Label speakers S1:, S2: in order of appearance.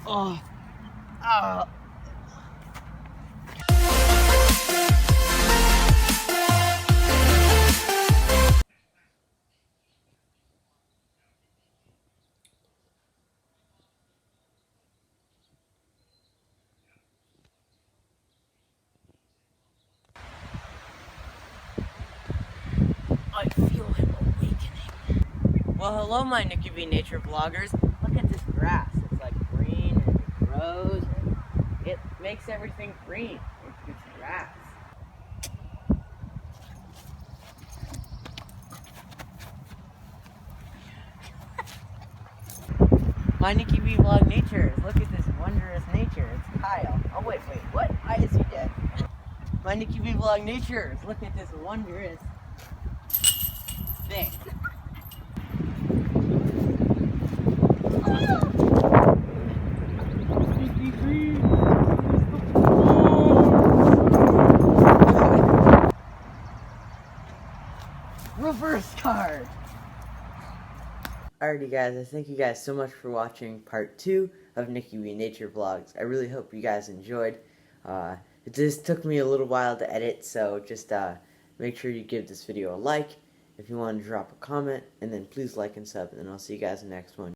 S1: Oh. Ah. I feel him awakening. Well, hello, my Nicky.B nature vloggers. Look at this grass. It's like green and it grows and it makes everything green. It's grass. My Nicky.B vlog nature. Look at this wondrous nature. It's Kyle. Oh wait, what? Why is he dead? My Nicky.B vlog nature. Look at this wondrous thing. Reverse card. Alrighty guys, I thank you guys so much for watching part 2 of Nicky.B Nature Vlogs. I really hope you guys enjoyed. It just took me a little while to edit, so just make sure you give this video a like if you want to drop a comment, and then please like and sub, and I'll see you guys in the next one.